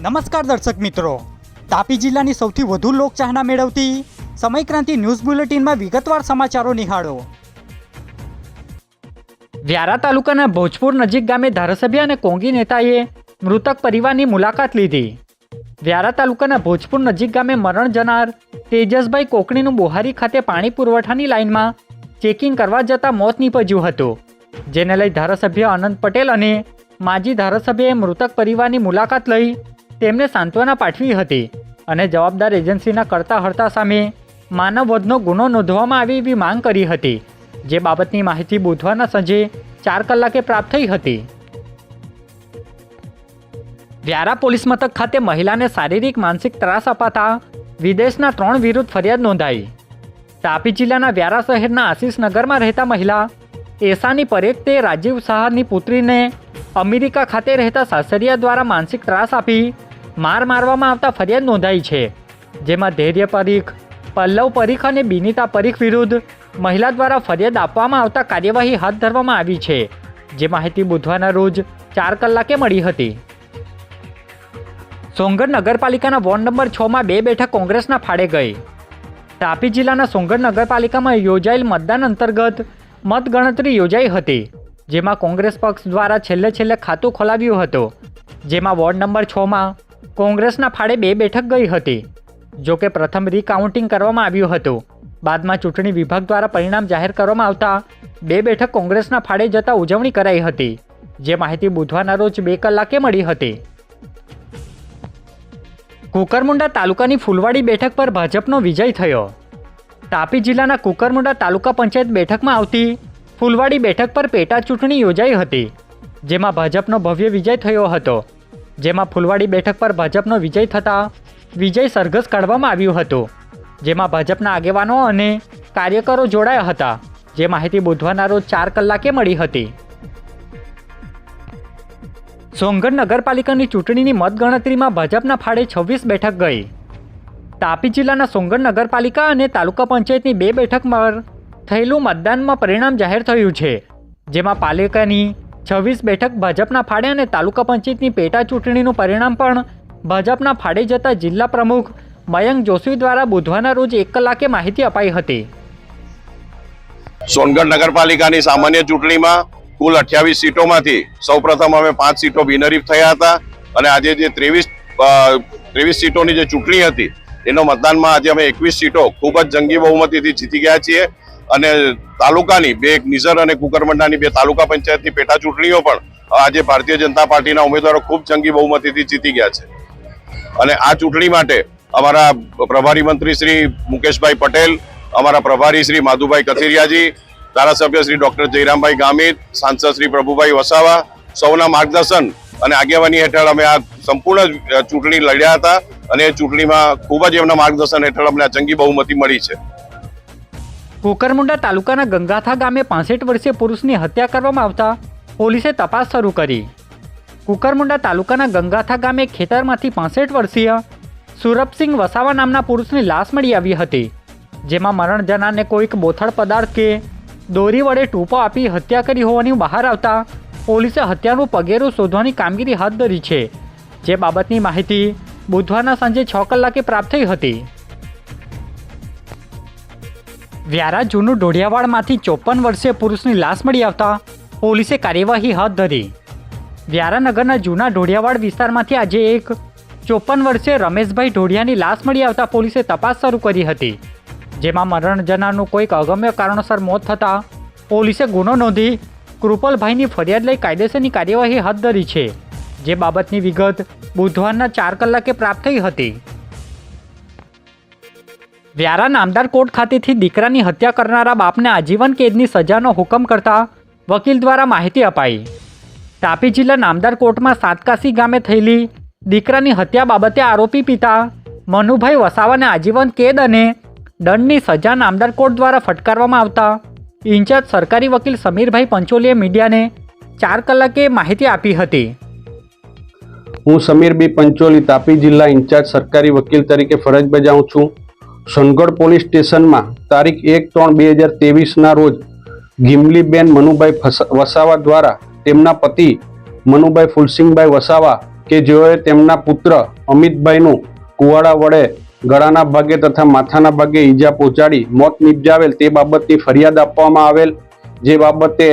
નમસ્કાર દર્શક મિત્રો, તાપી જિલ્લાની સૌથી વધુ લોકચાહના મેળવતી સમયક્રાંતિ ન્યૂઝ બુલેટિનમાં વિગતવાર સમાચારો નિહાળો। વ્યારા તાલુકાના ભોજપુર નજીક ગામે ધારાસભ્ય અને કોંગી નેતાએ મૃતક પરિવારની મુલાકાત લીધી। વ્યારા તાલુકાના ભોજપુર નજીક ગામે મરણ જનાર તેજસભાઈ કોકણીનું બોહારી ખાતે પાણી પુરવઠાની લાઇનમાં ચેકિંગ કરવા જતાં મોત નીપજ્યું હતું, જેને લઈ ધારાસભ્ય અનંત પટેલ અને માજી ધારાસભ્યએ મૃતક પરિવારની મુલાકાત લઈ તેમને સાંત્વના પાઠવી હતી અને જવાબદાર એજન્સીના કરતા હર્તા સામે માનવ વધનો ગુનો નોંધવામાં આવે એવી માંગ કરી હતી, જે બાબતની માહિતી બુધવારના સાંજે 4 કલાકે પ્રાપ્ત થઈ હતી। વ્યારા પોલીસ મથક ખાતે મહિલાને શારીરિક માનસિક ત્રાસ અપાતા વિદેશના 3 વિરુદ્ધ ફરિયાદ નોંધાઈ। તાપી જિલ્લાના વ્યારા શહેરના આશીષનગરમાં રહેતા મહિલા એસાની પરેખ તે રાજીવ શાહની પુત્રીને અમેરિકા ખાતે રહેતા સાસરિયા દ્વારા માનસિક ત્રાસ આપી મારવામાં આવતા ફરિયાદ નોંધાઈ છે, જેમાં ધૈર્ય પરીખ, પલ્લવ પરીખ અને બિનિતા પરીખ વિરુદ્ધ મહિલા દ્વારા ફરિયાદ આપવામાં આવતા કાર્યવાહી હાથ ધરવામાં આવી છે, જે માહિતી બુધવારના રોજ 4 કલાકે મળી હતી। સોંગઢ નગરપાલિકાના વોર્ડ નંબર 6માં 2 બેઠક કોંગ્રેસના ફાળે ગઈ। તાપી જિલ્લાના સોંગઢ નગરપાલિકામાં યોજાયેલ મતદાન અંતર્ગત મતગણતરી યોજાઈ હતી, જેમાં કોંગ્રેસ પક્ષ દ્વારા છેલ્લે ખાતું ખોલાવ્યું હતું, જેમાં વોર્ડ નંબર 6માં કોંગ્રેસના ફાળે 2 બેઠક ગઈ હતી। જો કે પ્રથમ રીકાઉન્ટિંગ કરવામાં આવ્યું હતું, બાદમાં ચૂંટણી વિભાગ દ્વારા પરિણામ જાહેર કરવામાં આવતા 2 બેઠક કોંગ્રેસના ફાળે જતા ઉજવણી કરાઈ હતી, જે માહિતી બુધવારના રોજ 2 કલાકે મળી હતી। કુકરમુંડા તાલુકાની ફૂલવાડી બેઠક પર ભાજપનો વિજય થયો। તાપી જિલ્લાના કુકરમુંડા તાલુકા પંચાયત બેઠકમાં આવતી ફૂલવાડી બેઠક પર પેટા ચૂંટણી યોજાઈ હતી, જેમાં ભાજપનો ભવ્ય વિજય થયો હતો, જેમાં ફૂલવાડી બેઠક પર ભાજપનો વિજય થતાં વિજય સરઘસ કાઢવામાં આવ્યું હતું, જેમાં ભાજપના આગેવાનો અને કાર્યકરો જોડાયા હતા, જે માહિતી બુધવારના રોજ 4 કલાકે મળી હતી। સોંગઢ નગરપાલિકાની ચૂંટણીની મતગણતરીમાં ભાજપના ફાળે 26 બેઠક ગઈ। તાપી જિલ્લાના સોંગઢ નગરપાલિકા અને તાલુકા પંચાયતની 2 બેઠક પર થયેલું મતદાનમાં પરિણામ જાહેર થયું છે, જેમાં પાલિકાની 26 બેઠક ભાજપના ફાળે અને તાલુકા પંચાયતની પેટા ચૂંટણીનું પરિણામ પણ ભાજપના ફાળે જતા જિલ્લા પ્રમુખ મયંક જોશી દ્વારા બુધવારના રોજ 1 કલાકે માહિતી અપાઈ હતી। સોનગઢ નગરપાલિકાની સામાન્ય ચૂંટણીમાં કુલ 28 સીટોમાંથી સૌપ્રથમ અમે 5 સીટો બિનહરીફ થયા હતા અને આજે જે 23 સીટોની જે ચૂંટણી હતી એનો મતદાનમાં આજે અમે 21 સીટો ખૂબ જ જંગી બહુમતીથી જીતી ગયા છીએ અને તાલુકાની 2 નિઝર અને કુકરમંડાની 2 તાલુકા પંચાયતની પેટા ચૂંટણીઓ પણ આજે ભારતીય જનતા પાર્ટીના ઉમેદવારો ખૂબ જંગી બહુમતીથી જીતી ગયા છે અને આ ચૂંટણી માટે અમારા પ્રભારી મંત્રી શ્રી મુકેશભાઈ પટેલ, અમારા પ્રભારી શ્રી માધુભાઈ કથિરિયાજી, ધારાસભ્ય શ્રી ડોક્ટર જયરામભાઈ ગામિત, સાંસદ શ્રી પ્રભુભાઈ વસાવા સૌના માર્ગદર્શન અને આગેવાની હેઠળ અમે આ સંપૂર્ણ ચૂંટણી લડ્યા હતા અને એ ચૂંટણીમાં ખૂબ જ એમના માર્ગદર્શન હેઠળ અમને આ જંગી બહુમતી મળી છે। કુકરમુંડા તાલુકાના ગંગાથા ગામે 65 વર્ષીય પુરુષની હત્યા કરવામાં આવતા પોલીસે તપાસ શરૂ કરી। કુકરમુંડા તાલુકાના ગંગાથા ગામે ખેતરમાંથી 65 વર્ષીય સુરભસિંહ વસાવા નામના પુરુષની લાશ મળી આવી હતી, જેમાં મરણ જનારને કોઈક બોથડ પદાર્થ કે દોરી વડે ટૂંપો આપી હત્યા કરી હોવાની બહાર આવતા પોલીસે હત્યાનું પગેરું શોધવાની કામગીરી હાથ ધરી છે, જે બાબતની માહિતી બુધવારના સાંજે 6 કલાકે પ્રાપ્ત થઈ હતી। વ્યારા જૂનું ઢોળિયાવાડમાંથી 54 વર્ષીય પુરુષની લાશ મળી આવતા પોલીસે કાર્યવાહી હાથ ધરી। વ્યારા નગરના જૂના ઢોળિયાવાડ વિસ્તારમાંથી આજે એક 54 વર્ષીય રમેશભાઈ ઢોળિયાની લાશ મળી આવતા પોલીસે તપાસ શરૂ કરી હતી, જેમાં મરણ જનારનું કોઈક અગમ્ય કારણોસર મોત થતાં પોલીસે ગુનો નોંધી કૃપલભાઈની ફરિયાદ લઈ કાયદેસરની કાર્યવાહી હાથ ધરી છે, જે બાબતની વિગત બુધવારના 4 કલાકે પ્રાપ્ત થઈ હતી। વ્યારા નામદાર કોર્ટ ખાતેથી દીકરાની હત્યા કરનારા બાપને આજીવન કેદની સજાનો હુકમ કરતા વકીલ દ્વારા માહિતી અપાઈ। તાપી જિલ્લા નામદાર કોર્ટમાં સાતકાસી ગામે થયેલી દીકરાની હત્યા બાબતે આરોપી પિતા મનુભાઈ વસાવાને આજીવન કેદ અને દંડની સજા નામદાર કોર્ટ દ્વારા ફટકારવામાં આવતા ઇન્ચાર્જ સરકારી વકીલ સમીરભાઈ પંચોલીએ મીડિયાને 4 કલાકે માહિતી આપી હતી। હું સમીરભાઈ પંચોલી તાપી જિલ્લા ઇન્ચાર્જ સરકારી વકીલ તરીકે ફરજ બજાવું છું। સોનગઢ પોલીસ સ્ટેશનમાં તારીખ 1/3/2023ના રોજ ગિમલીબેન મનુભાઈ વસાવા દ્વારા તેમના પતિ મનુભાઈ ફુલસિંહભાઈ વસાવા કે જેઓએ તેમના પુત્ર અમિતભાઈનું કુવાડા વડે ગળાના ભાગે તથા માથાના ભાગે ઈજા પહોંચાડી મોત નિપજાવેલ તે બાબતની ફરિયાદ આપવામાં આવેલ, જે બાબતે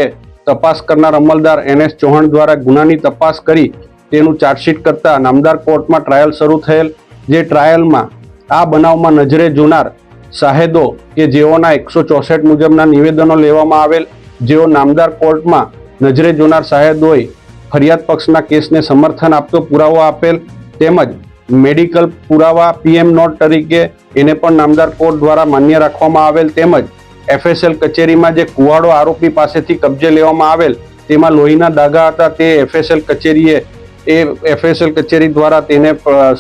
તપાસ કરનાર અમલદાર NS ચૌહાણ દ્વારા ગુનાની તપાસ કરી તેનું ચાર્જશીટ કરતા નામદાર કોર્ટમાં ટ્રાયલ શરૂ થયેલ, જે ટ્રાયલમાં આ બનાવમાં નજરે જોનાર શાહેદો કે જેઓના 164 મુજબના નિવેદનો લેવામાં આવેલ, જેઓ નામદાર કોર્ટમાં નજરે જોનાર શાહેદોએ ફરિયાદ પક્ષના કેસને સમર્થન આપતો પુરાવો આપેલ, તેમજ મેડિકલ પુરાવા PM નોટ તરીકે એને પણ નામદાર કોર્ટ દ્વારા માન્ય રાખવામાં આવેલ, તેમજ FSL કચેરીમાં જે કુવાડો આરોપી પાસેથી કબજે લેવામાં આવેલ તેમાં લોહીના દાગા હતા, તે FSL કચેરી દ્વારા તેને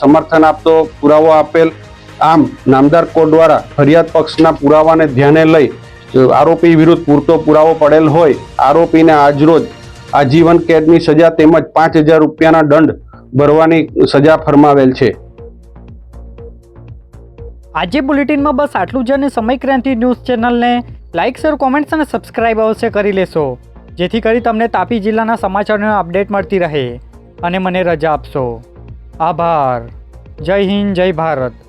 સમર્થન આપતો પુરાવો આપેલ. આમ નામદાર કોર્ટ દ્વારા ફરિયાદ પક્ષના પુરાવાને ધ્યાને લઈ આરોપી વિરુદ્ધ પૂરતો પુરાવો પડેલ હોય આરોપીને આજરોજ આજીવન કેદની સજા તેમજ 5,000 રૂપિયાના દંડ ભરવાની સજા ફરમાવેલ છે. આજે બુલેટિનમાં બસ આટલું જ અને સમય ક્રાંતિ ન્યૂઝ ચેનલને લાઇક, શેર, કોમેન્ટ્સ અને સબસ્ક્રાઇબ અવશ્ય કરી લેશો, જેથી કરી તમને તાપી જિલ્લાના સમાચારોની અપડેટ મળતી રહે અને મને રજા આપશો. આભાર. જય હિન્દ, જય ભારત.